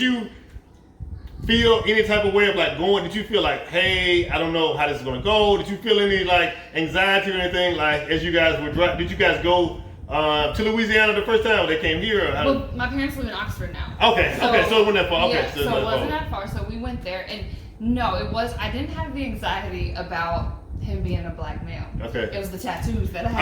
you feel any type of way of like going? Did you feel like, hey, I don't know how this is gonna go? Did you feel any like anxiety or anything like as you guys were driving? Did you guys go to Louisiana the first time, or they came here? Or how well, my parents live in Oxford now. Okay, so it wasn't that far. Okay, yeah, so it wasn't that far. So we went there, and no, it was. I didn't have the anxiety about him being a black male. Okay, it was the tattoos that I had.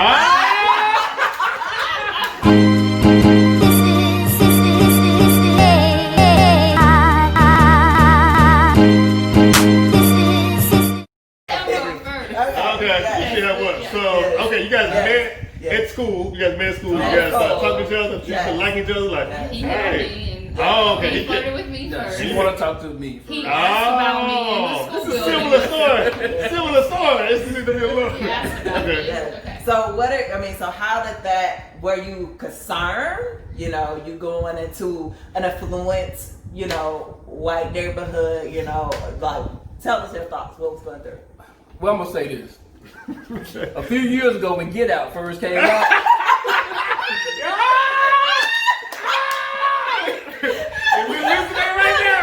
Okay, you guys met at school. You guys met at school. You guys talk to each other. You like each other. Like, he had me, and he flirted with me first. She want to talk to me. He asked about me in the school. This is a similar story. Similar story. This needs to be a little. He asked about me. Okay. So so how did that? Were you concerned? You know, you going into an affluent, white neighborhood. Like, tell us your thoughts. What was going through? Well, I'm gonna say this. A few years ago, when Get Out first came out, we listening right now.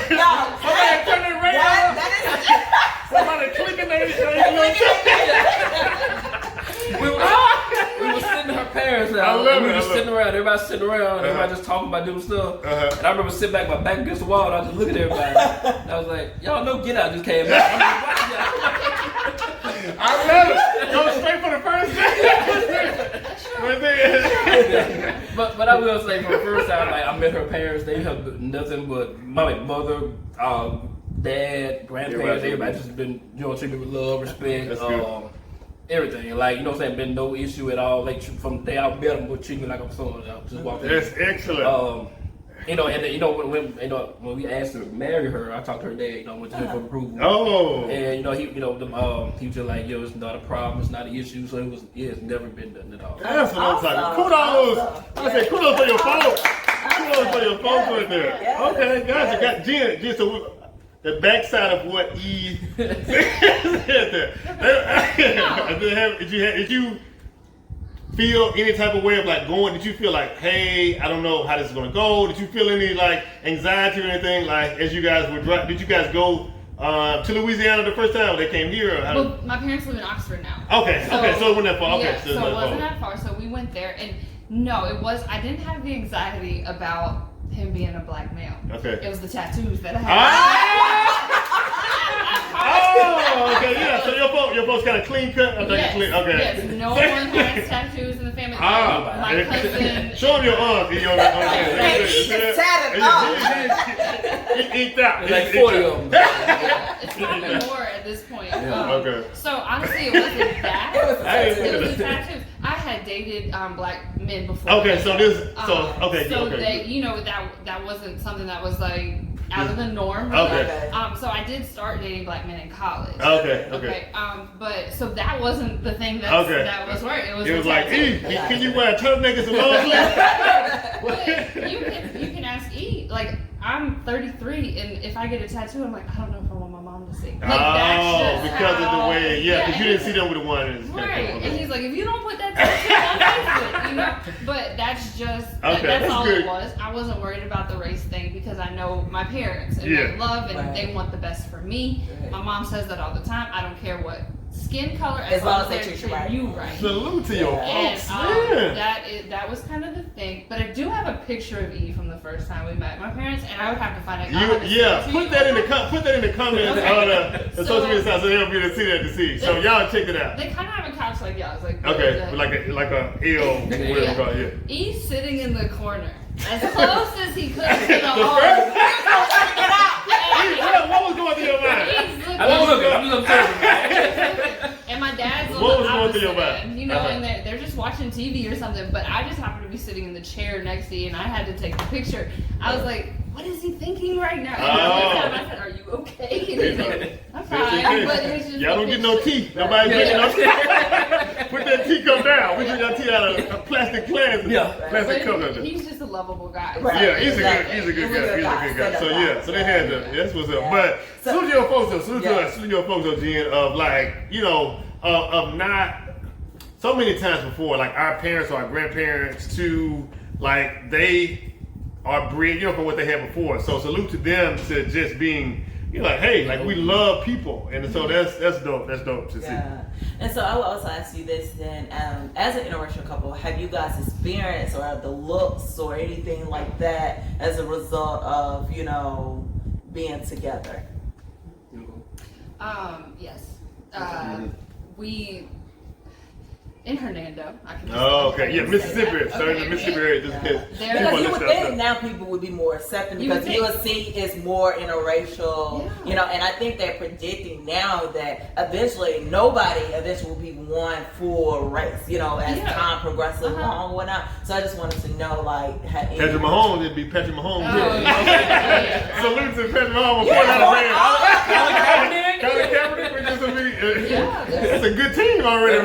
No, somebody turning the radio. Somebody clicking we were sitting at her parents' house. We were just sitting around. Everybody sitting around. Everybody just talking about different stuff. And I remember sitting back, my back against the wall, and I was just looking at everybody. And I was like, y'all know Get Out just came out. I'm like, what? I love it. Go straight for the first time. But I will say, for the first time, like, I met her parents. They have nothing but my mother, dad, grandparents. Everybody just been, treating me with love, respect, everything. Like, been no issue at all. Like, from the day I met them, would treat me like I'm son. I just walking. That's excellent. When we asked her to marry her, I talked to her dad, went to him for approval. Oh. And he was just like, it's not a problem, it's not an issue. So it's never been done at all. That's what I'm talking. Kudos. I said kudos for your folks. Kudos for your folks right there. Yeah. Okay, guys, got Jen. So the backside of what E said there. Did you feel any type of way of like going? Did you feel like, hey, I don't know how this is gonna go? Did you feel any like anxiety or anything like as you guys were driving? Did you guys go to Louisiana the first time, or they came here? Or well, my parents live in Oxford now. Okay, so it wasn't that far. Okay, yeah, so it wasn't that far. So we went there, and no, it was. I didn't have the anxiety about him being a black male. Okay, it was the tattoos that I had. Oh, okay, yeah. So your folks kind of clean cut. Yes, okay. Yes, no one has tattoos in the family. My cousin. Show them your arms. He's just tatted up. He inked out. There's like 40 of them. It's probably more at this point. Okay. So honestly, it wasn't that. It was the tattoos. I had dated black men before. Okay, so that wasn't something that was like out of the norm. Really. Okay. So I did start dating black men in college. Okay. But so that wasn't the thing that was working. It was like, E, can you wear turtlenecks and long sleeves? You can ask E. Like, I'm 33, and if I get a tattoo, I'm like, I don't know if I want my mom to see. Like, that's just because of the way, because you didn't see them with the one. Right, and he's like, if you don't put that tattoo on Facebook, but that's just, that's all good. It was. I wasn't worried about the race thing because I know my parents, and they love, and they want the best for me. Right. My mom says that all the time. I don't care what skin color, as long as they treat you right. Salute to your folks, that was kind of the thing. But I do have a picture of E from the first time we met my parents, and I would have to find it. Put that in the comments on the social media side so they'll be able to see that to see. So y'all check it out. They kind of have a couch like y'all. It's like like a L, whatever you call it. E's sitting in the corner, as close as he could to the hall. What was going through your mind? I'm just observing. And my dad's on what the was going through your opposite mind? end, and they're just watching TV or something. But I just happened to be sitting in the chair next to you, and I had to take the picture. I was like, "What is he thinking right now?" And I said, "Are you okay?" And he's like, "I'm fine." But it was just y'all don't get no tea. Nobody drinking no tea. Put that tea cup down. We drink our tea out of a plastic glass. Plastic cup. He's just a lovable guy. Right. Yeah, he's a good guy. So they had that's what's up. But salute your folks though. Salute your folks though, Jen, of like, of not so many times before, like our parents or our grandparents too, like they are bridge, you know, from what they had before. So salute to them to just being, you know, like, hey, like we love people, and so that's dope. That's dope to see. And so I will also ask you this then, as an interracial couple, have you guys experienced or the looks or anything like that as a result of, you know, being together? Yes. We in Hernando. I can okay. Yeah, Mississippi. Starting in Mississippi area, just in case. Because you would think now people would be more accepting because you would see it's more interracial, you know, and I think they're predicting now that eventually nobody will be one full race, you know, as time progresses along and whatnot. So I just wanted to know, like, Patrick Mahomes, it'd be Patrick Mahomes. Salute to Patrick Mahomes. Colin Kaepernick, that's a good team already.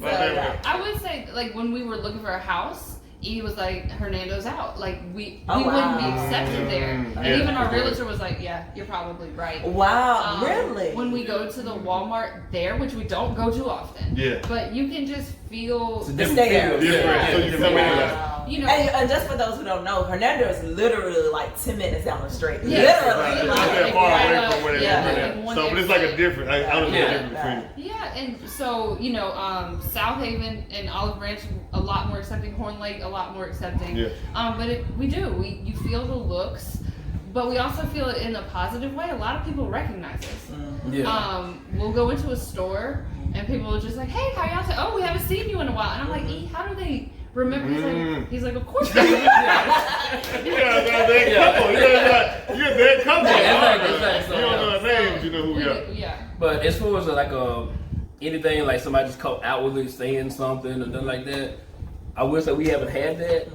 I would say, like, when we were looking for a house, E was like, Hernando's out. Like, we wouldn't be accepted there. And even our realtor was like, yeah, you're probably right. Wow, really? When we go to the Walmart there, which we don't go too often, but you can just feel the stare. So you come in you know, and just for those who don't know, Hernando is literally like 10 minutes down the street. Literally. Like, far away from where they're so, but it's like a different, I don't know the difference between. Yeah, and so, you know, South Haven and Olive Branch, a lot more accepting. Horn Lake, a lot more accepting. But you feel the looks, but we also feel it in a positive way. A lot of people recognize us. We'll go into a store and people are just like, hey, how y'all say? Oh, we haven't seen you in a while. And I'm like, E, how do they remember? He's like, of course. You're that couple. Exactly. You don't know our names, you know who we are. Yeah. But as far as like anything like somebody just come outwardly saying something or nothing like that, I will say we haven't had that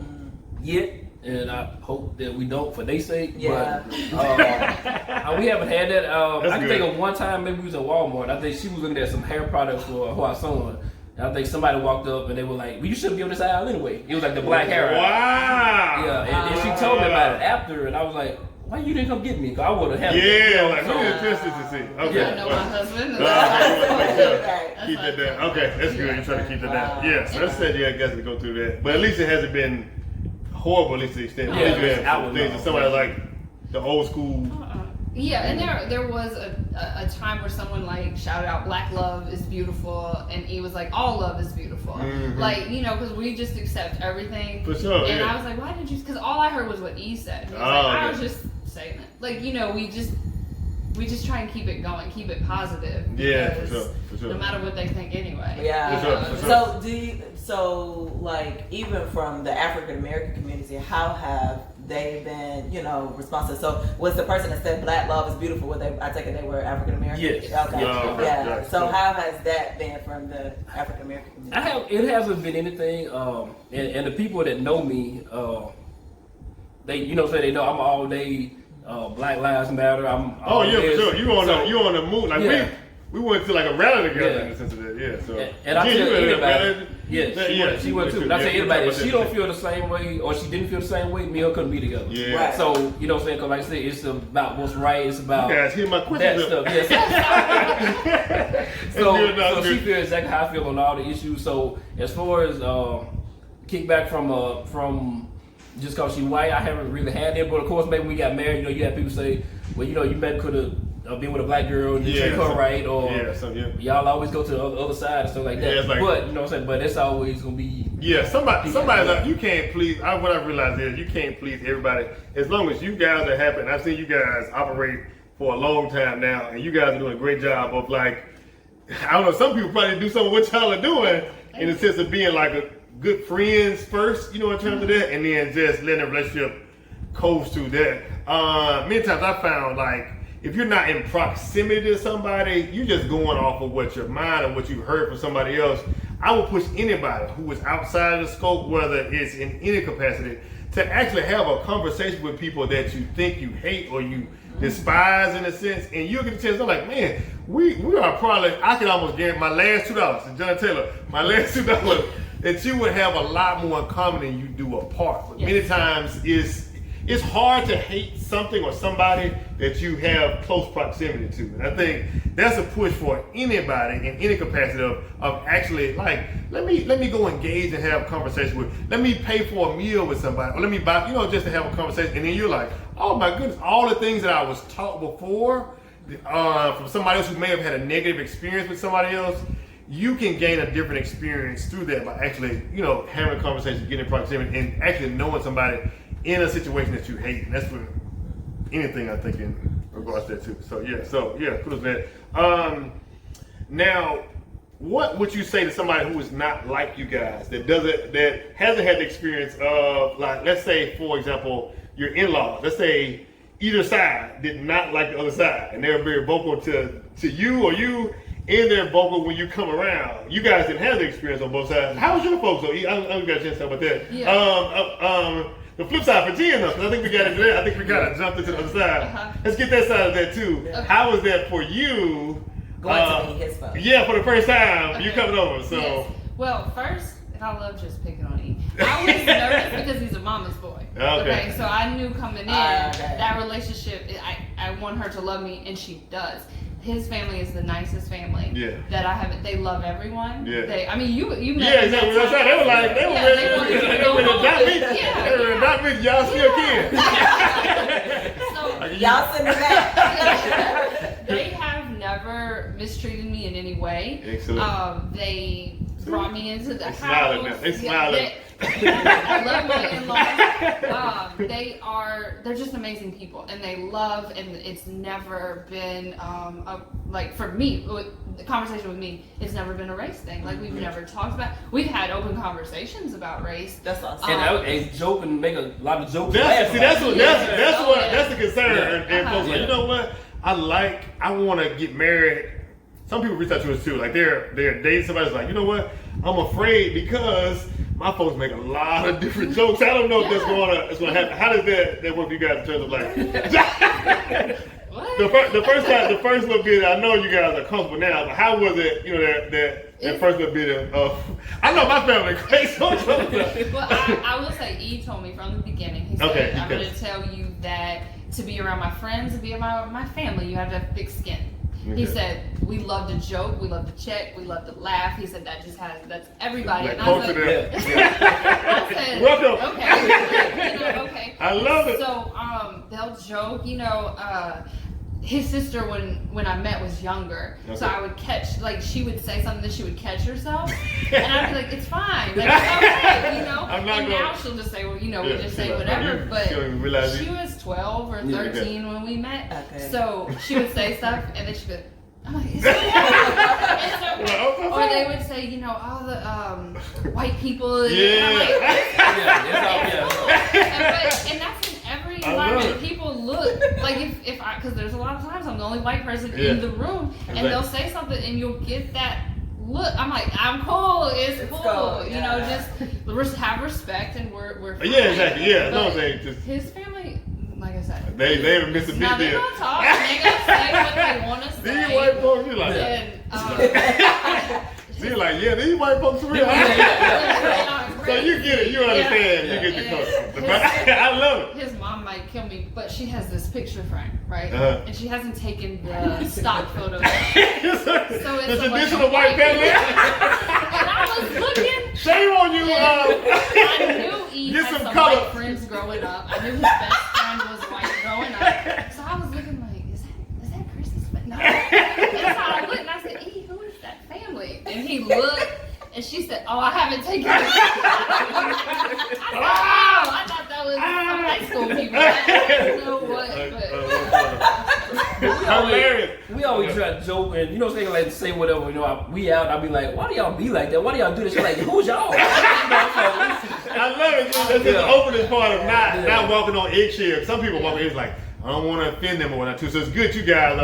yet, and I hope that we don't for their sake. But we haven't had that. I can think of one time maybe we was at Walmart. I think she was looking at some hair products for our son. And I think somebody walked up and they were like, well, you shouldn't be on this aisle anyway. It was like the black hair aisle. Wow. Yeah, and she told me about it after, and I was like, why you didn't come get me? Because I would have had it. Yeah, like, who interested to see? Okay. I know my husband. Keep that down. Okay, that's good. You're trying to keep that down. Yeah, so that's said, I guess to go through that. But at least it hasn't been horrible, at least to the extent. At least you have some things that somebody like the old school. Yeah, and there was a time where someone like shouted out "Black love is beautiful," and he was like, "All love is beautiful." Like, you know, because we just accept everything. For sure. And I was like, "Why did you?" Because all I heard was what E said. He was I was just saying it. Like, you know, we just try and keep it going, keep it positive. Yeah, for sure. No matter what they think, anyway. Yeah. For sure. So like even from the African American community, how have they been, you know, responsive? So was the person that said Black love is beautiful? I take it they were African American. Yes. Okay. So how has that been from the African American community? It hasn't been anything. And the people that know me, they, you know, say they know I'm all day. Black Lives Matter. For sure. You on the move? Like we went to like a rally together in the sense of that. Yeah. So and I tell anybody, she went too. Too. And I tell anybody, if she don't feel the same way or she didn't feel the same way, me and her couldn't be together. Yeah. Right. So you know what I'm saying? Because like I said, it's about what's right. It's about you guys hear my questions that stuff. Yes. So she feels exactly how I feel on all the issues. So as far as kickback from just because she white, I haven't really had it. But of course, maybe when we got married, you know, you had people say, well, you know, you maybe could have been with a black girl and treat her right, or y'all always go to the other side and stuff like that. Like, but you know what I'm saying? But it's always gonna be somebody's like, you can't please. What I realized is you can't please everybody as long as you guys are happy. And I've seen you guys operate for a long time now, and you guys are doing a great job of like, I don't know, some people probably do some of what y'all are doing in the sense of being like a good friends first, you know, in terms of that, and then just letting the relationship coast through that. Many times I found like if you're not in proximity to somebody, you're just going off of what your mind or what you heard from somebody else. I would push anybody who is outside of the scope, whether it's in any capacity, to actually have a conversation with people that you think you hate or you despise in a sense, and you'll get a chance. I'm like, man, we are probably, I can almost guarantee my last $2, and John Taylor, my last $2, that you would have a lot more in common than you do apart. But many times it's it's hard to hate something or somebody that you have close proximity to. And I think that's a push for anybody in any capacity of actually like, let me go engage and have a conversation with, let me pay for a meal with somebody, or let me buy, you know, just to have a conversation. And then you're like, oh my goodness, all the things that I was taught before from somebody else who may have had a negative experience with somebody else, you can gain a different experience through that by actually, you know, having a conversation, getting proximity, and actually knowing somebody in a situation that you hate. And that's for anything, I think, in regards to that too. So yeah, kudos to that. Now, what would you say to somebody who is not like you guys, that hasn't had the experience of, like, let's say, for example, your in-laws, let's say either side did not like the other side, and they're very vocal to you, or you and they're vocal when you come around. You guys didn't have the experience on both sides. How was your folks? So I don't got a chance to talk about that. Yeah. The flip side for Jen, though, because I think we got into that. I think we kind of jumped into the other side. Uh-huh. Let's get that side of that too. Okay. How was that for you? Going to meet his folks. Yeah, for the first time, Okay. you coming over. So Yes. Well, first, and I love just picking on E. I was nervous because he's a mama's boy. Okay. So I knew coming in that relationship, I want her to love me, and she does. His family is the nicest family that I have. They love everyone. Yeah. I mean, you met. yeah, exactly. That's right. They were like, they were ready to adopt me. Yeah. They were ready to adopt me. Y'all still can. So Y'all send them back. they have never mistreated me in any way. Excellent. They brought me into the house. Smiling now. They smiling. I love my in-laws. They're just amazing people, and they love, and it's never been like for me, the conversation with me, it's never been a race thing. Like we've never talked about. We've had open conversations about race. That's awesome. And a joke and make a lot of jokes. That's the concern. Yeah. And folks, like, you know what? I want to get married. Some people reach out to us too, like they're dating somebody's like, you know what? I'm afraid because my folks make a lot of different jokes. I don't know if that's going to happen. How does that work for you guys in terms of like the first little bit? I know you guys are comfortable now, but how was it? You know that first little bit of I know my family crazy. Well, I will say, E told me from the beginning. He said, I'm going to tell you that to be around my friends and be around my family, you have to have thick skin. He said, we love to joke, we love to check, we love to laugh. He said, that's everybody. Like, and I was like, I said, welcome. Okay. Okay. I love it. So, they'll joke, his sister when I met was younger. Okay. So I would catch, like, she would say something that she would catch herself. And I'd be like, it's fine. Like, it's okay, now she'll just say, well, we just say whatever. But she was 12 or 13 when we met. Okay. So she would say stuff, and then she'd be like, I'm like, is it or they would say, all the white people. And I'm like, and that's in every environment. People look like because there's a lot of times I'm the only white person in the room, and they'll say something, and you'll get that look. I'm like, I'm cool. It's cool. Just have respect, and we're fine. Yeah, exactly. Yeah, no, his family. Like I said, they haven't missed a big deal. Now they're gonna talk, and they're gonna say what they want to say. These white folks, you like that. You're like, yeah, these white folks are real. So you get it, you understand, you get the culture. I love it. His mom might kill me, but she has this picture frame, right? And she hasn't taken the stock photos. So it's the traditional white family. And I was looking. Shame on you. I knew he get had some color. White friends growing up. I knew his best friend was white growing up. So I was looking like, is that Chris's family? No. That's how I looked, and I said, E, who is that family? And he looked, and she said, oh, I haven't taken it. I thought that was some high school people. I don't know what, but we always try to joke and say like say whatever. We out. I'll be like, why do y'all be like that? Why do y'all do this? You're like, who's y'all? I love it. That's the opening part of not walking on eggshells. Some people walk in like, I don't want to offend them or whatnot too. So it's good you guys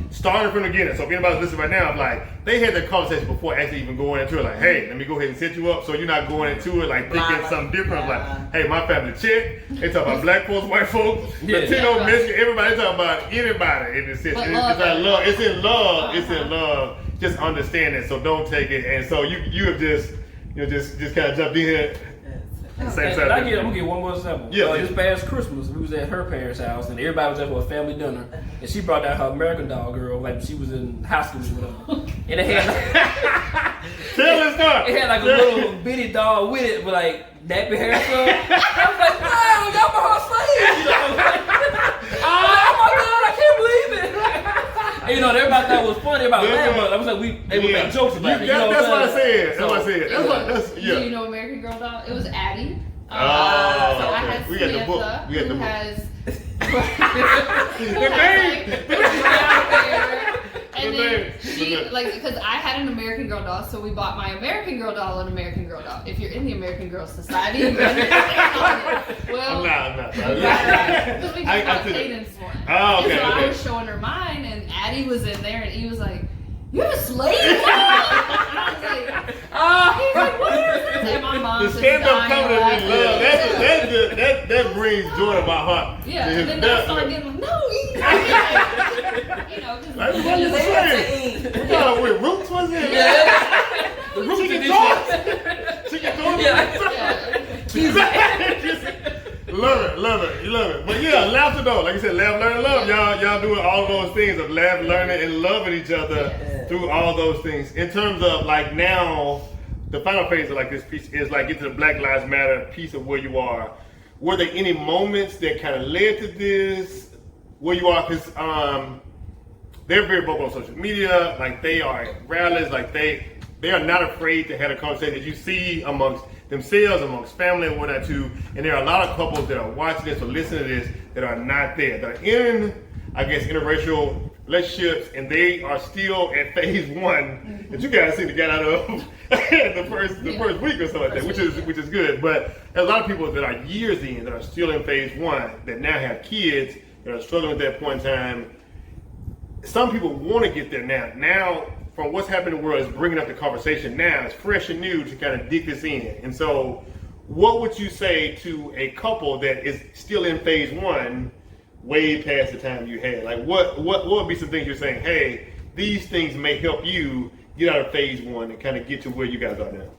starting from the beginning. So if anybody's listening right now, I'm like, they had that conversation before actually even going into it. Like, hey, let me go ahead and set you up. So you're not going into it like thinking something different. Like, hey, my family check. They talk about black folks, white folks, Latino, Mexican, everybody. They talk about anybody in this situation. It's like love. It's in love. It's in love. Just understand it. So don't take it. And so you have just kind of jumped in here. Same And side. I'm gonna get one more example. Yeah. This past Christmas, we was at her parents' house, and everybody was there for a family dinner, and she brought down her American Doll girl, like she was in high school or whatever. And it had Tell us that. it had like a little bitty doll with it, with like nappy hair stuff. I was like, wow, y'all for her slave. You know, oh my god, I can't believe it. And, you know, everybody thought it was funny about laughing, but I was like, they would make jokes about it. You know That's what I saying? said. That's So, what I said. Do you know American Girl doll? It was Addie. So I okay. had We got the book. Samantha, We got the who book. has The name. and The then name. she, like, because I had an American Girl doll, so we bought my American Girl doll an American Girl doll. If you're in the American Girl Society, you understand. Well, I'm not. because we just I got see it. Cadence one. Oh, okay, And so okay. I was showing her mine, and Addie was in there, and he was like, "You have a slave doll?" And I was like, he's like, "What is this?" And my mom The just stand-up dying comedy laughing. we love. That's good. That brings joy to my heart. Yeah, and then I started getting like, "No, eat." You know, because Like, what you saying? What kind of weird roots was it? The roots Chicken chicken doors. Chicken doors. Love it. You love it. But yeah, laughter though. Like you said, laugh, learn, and love. Y'all doing all those things of laugh, learning, and loving each other through all those things. In terms of like now, the final phase of like this piece is like get to the Black Lives Matter piece of where you are. Were there any moments that kind of led to this? Where you are, because they're very vocal on social media. Like they are at rallies. Like they are not afraid to have a conversation that you see amongst themselves, amongst family and whatnot too. And there are a lot of couples that are watching this or listening to this that are not there. That are in, I guess, interracial relationships, and they are still at phase one that you guys seem to get out of the first week or something like that, which is good. But there's a lot of people that are years in that are still in phase one that now have kids that are struggling at that point in time. Some people want to get there now. Now, from what's happening in the world, is bringing up the conversation now. It's fresh and new to kind of dig this in. And so, what would you say to a couple that is still in phase one, way past the time you had? Like, what would be some things you're saying? Hey, these things may help you get out of phase one and kind of get to where you guys are now.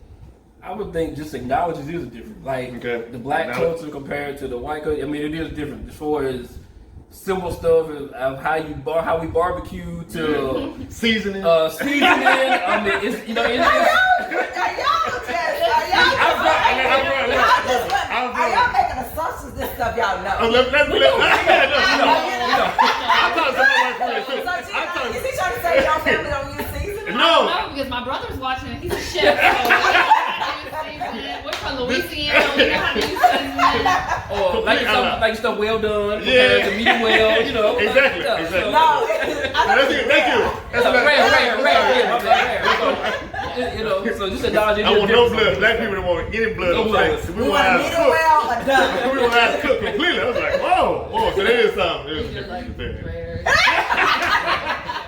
I would think just acknowledge it is different. Like the black culture compared to the white culture. I mean, it is different as far as simple stuff of how we barbecue to seasoning. Seasoning. I mean, it's Are y'all making assumptions? This stuff y'all know. Let's I'm talking. Is he trying to say y'all family don't use seasoning? No, because my brother's watching and he's a chef. We're from Louisiana. We know how to use seasoning. Or like stuff well done, compared to medium well, you know. Exactly. No, thank you. That's rare. You know, so just acknowledge it. I want no blood. Black people don't want any blood. No blood. we want a medium well or done. We want to cook completely. I was like, whoa, so there is something.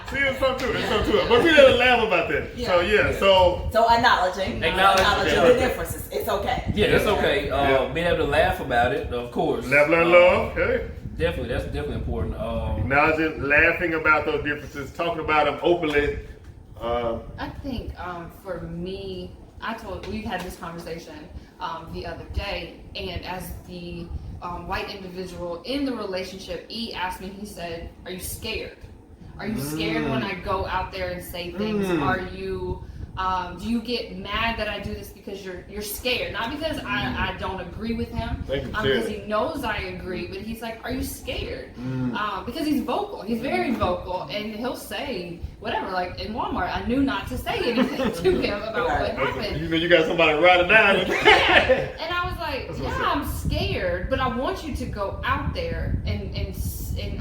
See, there's something to it. But we didn't laugh about that. Yeah. So acknowledging the differences. It's okay. Yeah, it's okay. Being able to laugh about it, of course. Laugh, learn, love. Okay. Definitely, that's definitely important. Acknowledging, laughing about those differences, talking about them openly. I think for me, we've had this conversation the other day, and as the white individual in the relationship, E asked me, he said, "Are you scared? Are you scared when I go out there and say things? Are you, do you get mad that I do this because you're scared? Not because I don't agree with him, because he knows I agree, but he's like, are you scared? Because he's vocal. He's very vocal, and he'll say whatever. Like in Walmart, I knew not to say anything to him about what happened. You know, you got somebody riding down. And I was like, I'm scared, but I want you to go out there and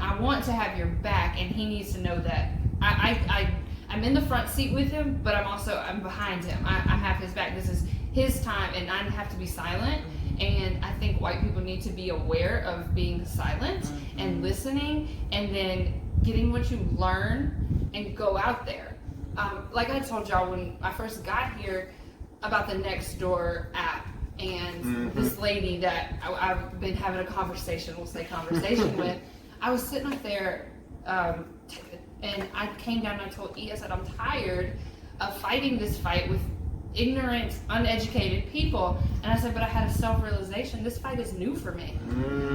I want to have your back, and he needs to know that I'm in the front seat with him, but I'm behind him. I have his back. This is his time, and I have to be silent. And I think white people need to be aware of being silent and listening, and then getting what you learn and go out there. Like I told y'all when I first got here about the Nextdoor app, and this lady that I've been having a conversation with, I was sitting up there, and I came down and I told E, I said, I'm tired of fighting this fight with ignorant, uneducated people. And I said, but I had a self-realization, this fight is new for me.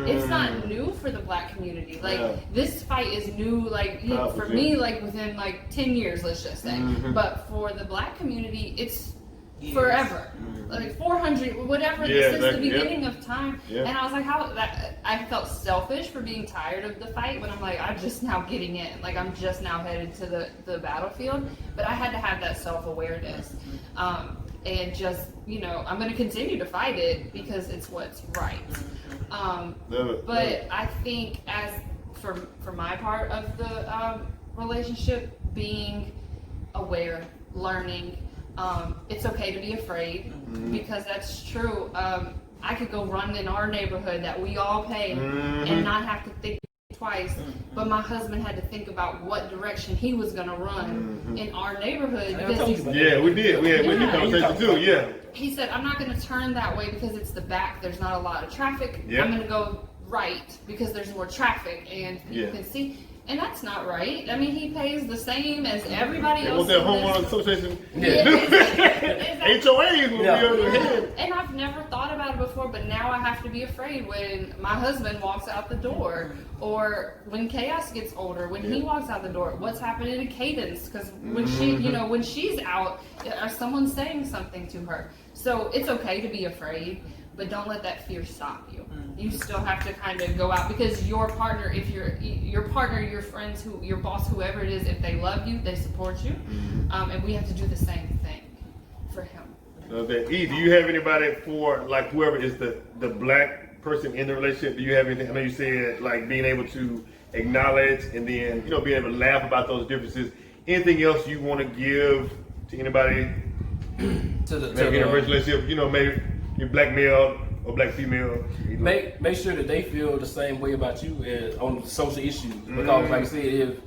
It's not new for the black community. Like, this fight is new, like, for me, like, within, like, 10 years, let's just say. But for the black community, it's forever. Like, 400, whatever, since the beginning of time. And I was like, I felt selfish for being tired of the fight when I'm like, I'm just now getting in. Like, I'm just now headed to the battlefield. But I had to have that self-awareness. And just, you know, I'm going to continue to fight it because it's what's right. But I think for my part of the relationship, being aware, learning, it's okay to be afraid because that's true. I could go run in our neighborhood that we all pay and not have to think twice, but my husband had to think about what direction he was going to run in our neighborhood. We did. We had a conversation too. He said, I'm not going to turn that way because it's the back. There's not a lot of traffic. I'm going to go right because there's more traffic and you can see. And that's not right. I mean, he pays the same as everybody else. What's that homeowners association? Exactly. HOAs will be on their head. And I've never thought about it before, but now I have to be afraid when my husband walks out the door, or when Chaos gets older, when he walks out the door. What's happening to Cadence? Because when she, you know, when she's out, someone's saying something to her. So it's okay to be afraid, but don't let that fear stop you. You still have to kind of go out because your partner, if your partner, your friends, your boss, whoever it is, if they love you, they support you, and we have to do the same thing for him. Okay. E, do you have anybody for like whoever is the black person in the relationship? Do you have anything? I know you said like being able to acknowledge and then being able to laugh about those differences. Anything else you want to give to anybody in a relationship? Maybe you're black male or black female. Make sure that they feel the same way about you on social issues because, like I said,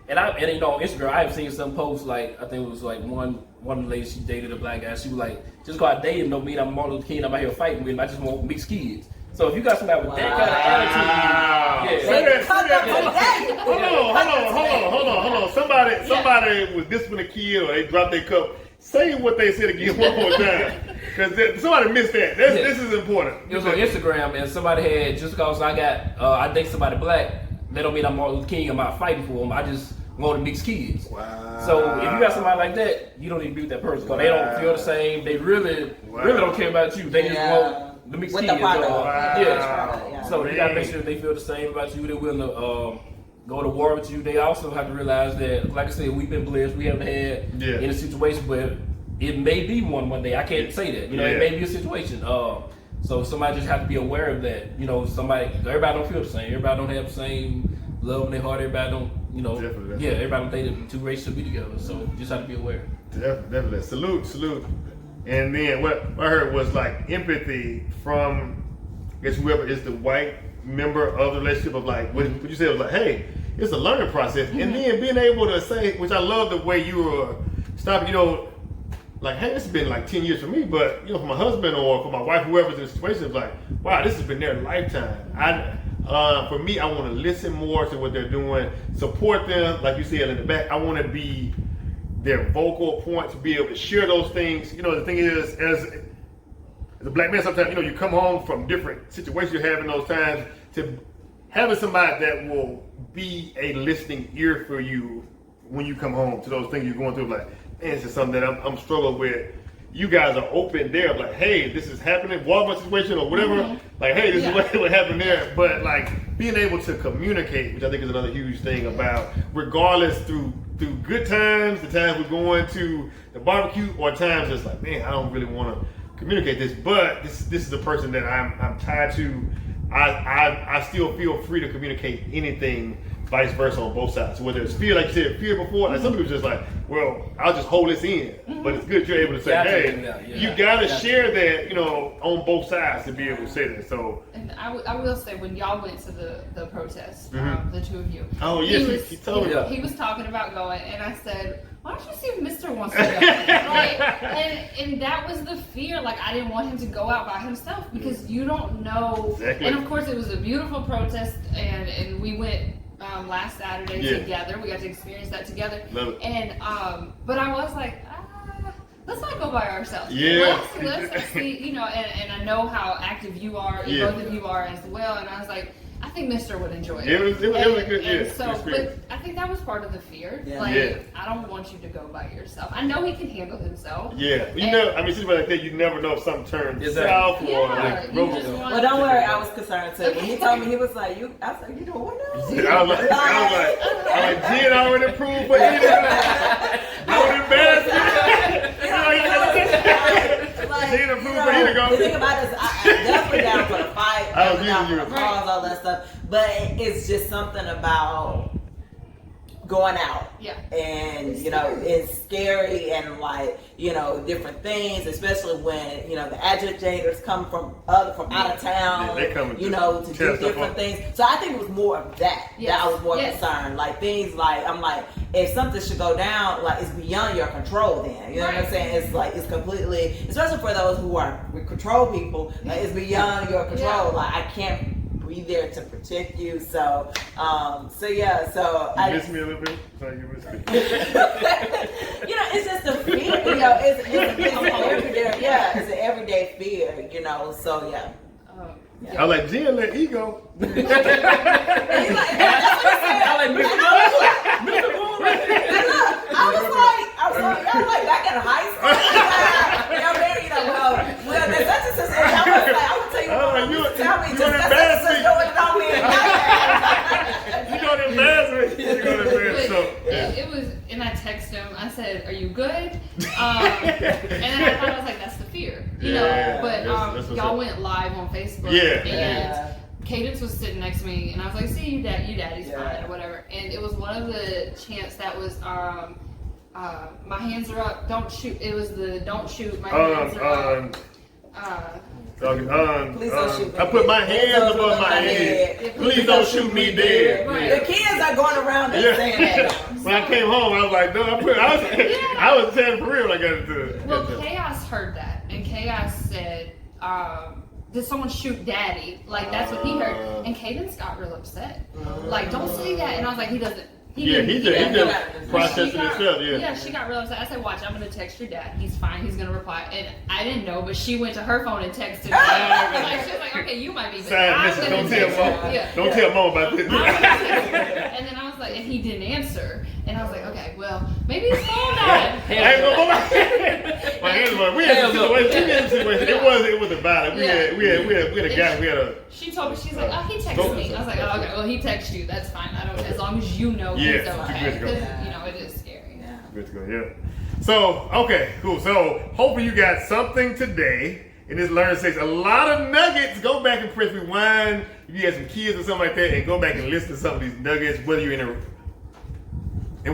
on Instagram, I have seen some posts like I think it was like one lady, she dated a black guy. She was like, just cause I dated him don't mean I'm Martin Luther King. I'm out here fighting with him. I just want mixed kids. So if you got somebody with that kind of attitude, hold on. Somebody was disciplining a kid or they dropped their cup. Say what they said again one more time, because somebody missed that. This is important. It was on Instagram, and somebody had, just because I date somebody black, that don't mean I'm Martin Luther King. I'm not fighting for them. I just want to mix kids. Wow. So if you got somebody like that, you don't need to be with that person because they don't feel the same. They really don't care about you. They just want the mixed kids. So you gotta make sure they feel the same about you. They're willing to go to war with you. They also have to realize that, like I said, we've been blessed. We haven't had in a situation where it may be one day. I can't say that. It may be a situation. So somebody just have to be aware of that. Everybody don't feel the same. Everybody don't have the same love in their heart. Everybody don't, Definitely. Everybody don't think the two races should be together. So just have to be aware. Definitely. Salute. And then what I heard was like empathy from, I guess, whoever is the white member of the relationship of like what you said was like, hey, it's a learning process, and then being able to say, which I love the way you were stopping, like, hey, this has been like 10 years for me, but for my husband or for my wife, whoever's in the situation, it's like, wow, this has been their lifetime. For me, I want to listen more to what they're doing, support them, like you said in the back. I want to be their vocal point to be able to share those things. The thing is, as a black man, sometimes, you come home from different situations you have in those times, to having somebody that will be a listening ear for you when you come home to those things you're going through, like, man, this is something that I'm struggling with. You guys are open there, like, hey, this is happening, Walmart situation or whatever, like, hey, this is what happened there. But like being able to communicate, which I think is another huge thing about, regardless through good times, the times we're going to the barbecue, or times it's like, man, I don't really want to communicate this, but this is the person that I'm tied to. I still feel free to communicate anything, vice versa on both sides. So whether it's fear, like you said, fear before, like some people just like, well, I'll just hold this in. But it's good you're able to say, hey, you gotta share that, on both sides to be able to say that. So, and I will say, when y'all went to the protest, the two of you. Oh yes, he told me. He was talking about going, and I said, why don't you see if Mr. wants to go? And that was the fear. Like, I didn't want him to go out by himself because you don't know. Exactly. And of course, it was a beautiful protest, and we went last Saturday together. We got to experience that together. Love it. And but I was like, let's not go by ourselves. Yeah. Let's see, you know, and I know how active you are, and Yeah. both of you are as well. And I was like, I think Mr. would enjoy it. It was a good, And yeah. so, experience. but I think that was part of the fear. Yeah. Like, Yeah. I don't want you to go by yourself. I know he can handle himself. Yeah, you know, I mean, something like that, you never know if something turns Exactly. south or Yeah, like you road. just want- Well, don't worry, I was concerned too. When he told me, he was like, "You," I was like, "You know what now?" I was like, Jen already approved for eating. Don't embarrass me. Jen approved for you to go. The thing about it is, I'm definitely down for the fight, I was definitely down using for you. the cause, all that stuff. But it's just something about going out. Yeah. And, you know, it's scary and like, you know, different things, especially when, you know, the agitators come from out of town, Yeah, they come you know, to do tear stuff different up. things. So I think it was more of that I was more concerned. Like things like, I'm like, if something should go down, like it's beyond your control then. You know what I'm saying? It's like, it's completely, especially for those who are control people, like, it's beyond your control. Yeah. Like I can't be there to protect you. So, so You I miss me a little bit? Sorry, you miss me. you know, it's just a fear. You know, it's an everyday, it's an everyday fear. You know, so yeah. I was like, Jen, let ego. And he's like, that's what he said. I like Mr. I was like, back in high school. You know, well, there's such and such. And I was like, I'm gonna tell you what. You Tell me, you just gonna that's embarrass me. going on me. You gonna embarrass me. You gonna embarrass But me. it was, and I texted him. I said, "Are you good?" And then I thought I was like, "That's the fear," you Yeah, know. But that's what's y'all up. went live on Facebook. Yeah. And Cadence was sitting next to me, and I was like, "See, you daddy's Yeah. fine or whatever." And it was one of the chants that was, "My hands are up, don't shoot." It was the "Don't shoot, my hands are up." Please don't shoot me. I put my hands above my head. Please don't shoot me dead. Right. The kids are going around and saying that. When I came home, I was like, no, I was saying for real. I got it to. Well, Chaos heard that, and Chaos said, "Did someone shoot Daddy?" Like that's what he heard, and Cadence got real upset. Like, don't say that. And I was like, he doesn't. He just processing himself. Yeah, she got real upset. I said, "Watch, I'm gonna text your dad. He's fine. He's gonna reply." And I didn't know, but she went to her phone and texted me. Like, she was like, "Okay, you might be." Sad message. Don't tell mom. Don't tell mom about this. And then I was like, and he didn't answer. And I was like, okay, well, maybe his phone died. My hands were. We had a situation. It wasn't violent. We had a guy. We had a. She told me, she's like, oh, he texted me. I was like, oh, okay, well, he texted you. That's fine. I don't. As long as you know he's Yeah, okay. good to go. Because, you know, it is scary. Yeah. Good to go. Yeah. So okay, cool. So hopefully you got something today in this learning section. A lot of nuggets. Go back and press rewind if you have some kids or something like that, and go back and listen to some of these nuggets. Whether you're in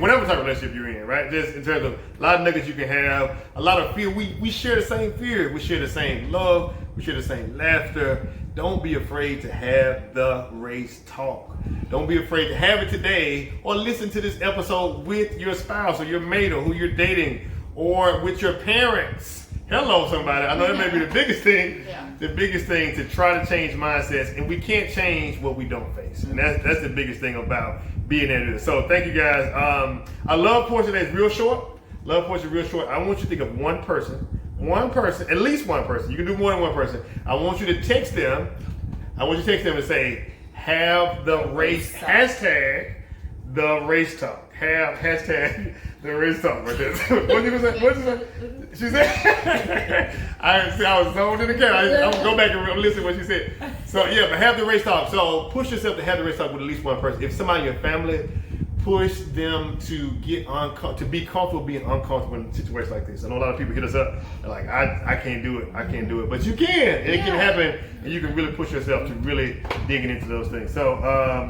whatever type of relationship you're in, right? Just in terms of a lot of nuggets you can have, a lot of fear. We share the same fear. We share the same love. We share the same laughter. Don't be afraid to have the race talk. Don't be afraid to have it today, or listen to this episode with your spouse or your mate or who you're dating, or with your parents. Hello, somebody. I know that may be the biggest thing. Yeah. The biggest thing to try to change mindsets, and we can't change what we don't face, and that's the biggest thing about being there to do this. So thank you guys. I love portion that's real short. Love portion real short. I want you to think of one person, at least one person. You can do more than one person. I want you to text them. I want you to text them and say, "Have the race hashtag the race talk." Have hashtag the race talk right there. What did you say? What did you say? She said, I was zoned in the camera. I'm gonna go back and listen to what she said. So yeah, but have the race talk. So push yourself to have the race talk with at least one person. If somebody in your family, push them to get to be comfortable being uncomfortable in situations like this. I know a lot of people hit us up. They're like, I can't do it. I can't do it. But you can. And it can happen. And you can really push yourself to really digging into those things. So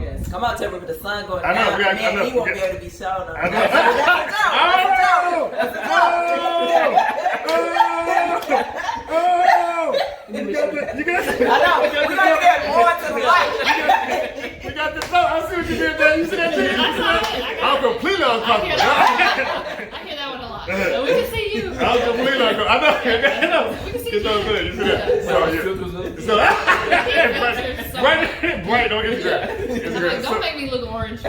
yes, come on, Terry, with the sun going I know, down, I know. he won't be able to be shown. I know. That's a You got I know. We gotta get more to the light. You got the phone. I see what you did there. You see that too? I saw it. I'm completely uncomfortable. I hear that one a lot. So we can see you. I'm completely uncomfortable. I know. We can see It's all good. You see that? Yeah. So, yeah. So, Bright on Instagram. I'm like, don't make me look orange.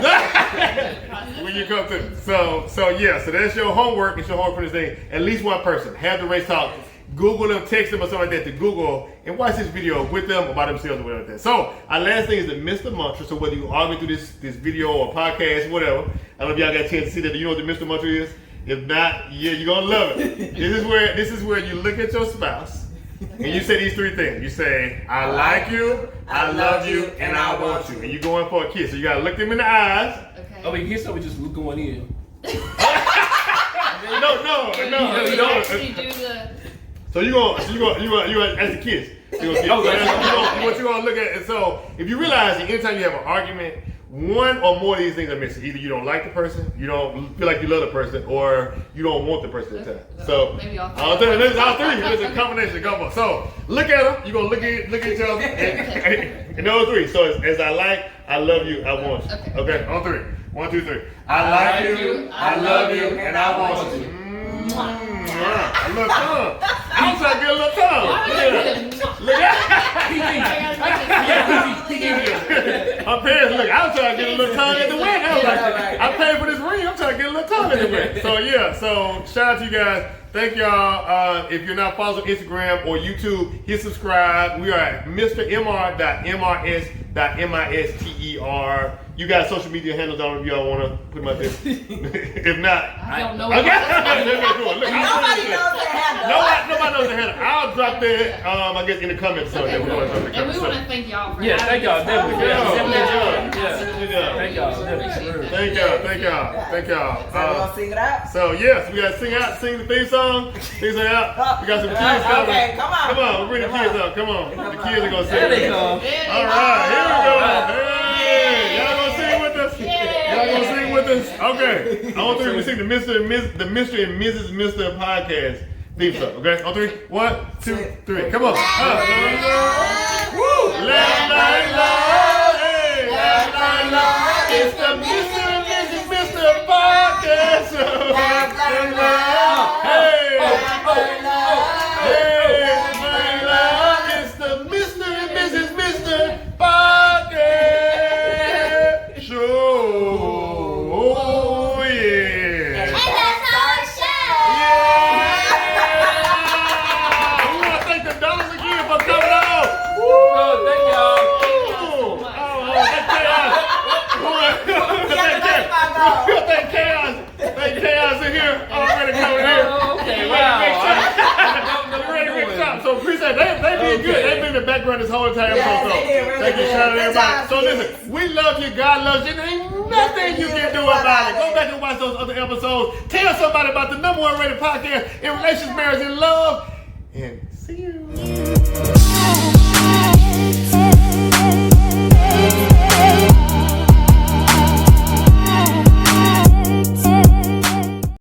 When you come through. So that's your homework. It's your homework for this thing. At least one person. Have the race talk. Google them, text them or something like that to Google and watch this video with them or by themselves or whatever like that. So our last thing is the Mr. Mantra. So whether you argue through this video or podcast, whatever, I don't know if y'all got a chance to see that. Do you know what the Mr. Mantra is? If not, yeah, you're gonna love it. This is where you look at your spouse and you say these three things. You say, I like you, I love you, and I want you. And you're going for a kiss. So you gotta look them in the eyes. Okay. Oh, wait, kiss or we just look going in? No. You actually do the. So you gonna as a kiss. What you gonna look at? And so if you realize that anytime you have an argument, one or more of these things are missing. Either you don't like the person, you don't feel like you love the person, or you don't want the person at the time. So maybe all three. There's a combination of couple. So look at them. You gonna look at each other, and those three. So as I like, I love you, I want you. Okay, on three. 1, 2, 3. I like you, I love you, and I want you. A little tongue. I'm trying to get a little tongue. Look at my parents, look, I was trying to get a little tongue at the wedding. I was like, I paid for this ring, I'm trying to get a little tongue at the wedding. So shout out to you guys. Thank y'all. If you're not following Instagram or YouTube, hit subscribe. We are at MrJMr.MRS.MISTER. You got social media handles. I don't know if y'all want to put them out there. If not, I don't know. Nobody knows the handle. Nobody knows the handle. I'll drop that. I guess in the comments. Okay. And we want to thank y'all for thank y'all. Definitely. Thank y'all. So we're gonna sing it out. So yes, we gotta sing the theme song. Sing it out. We got some kids coming. Okay, come on. We're bringing the kids up. Come on. The kids are gonna sing. There they come. All right, here we go. Hey, y'all gonna sing with us? Y'all gonna sing with us? Okay. I want to sing the Mr. and Mrs. Mr. podcast theme song. Okay, on 3. 1, 2, 3. Come on. Woo! Last night love. Hey, last night love. It's the Mr. and Mrs. Mr. podcast. Last night love. Hey, last night love. It's the Mr. and Mrs. Mr. podcast. Oh, yeah. And that's our show. Yeah. We want to thank the dollars again for coming on. Thank y'all. Thank Chaos in here. Already coming here. Okay, wow. Ready to mix up. So appreciate it. They did good. They've been in the background this whole time. Yeah, they did really thank you, good. shout out to Good everybody. job, So kids. listen, we love you. God loves you. There ain't nothing you can do about it. Go back and watch those other episodes. Tell somebody about the #1 rated podcast in relationships, marriage, and love. And see you.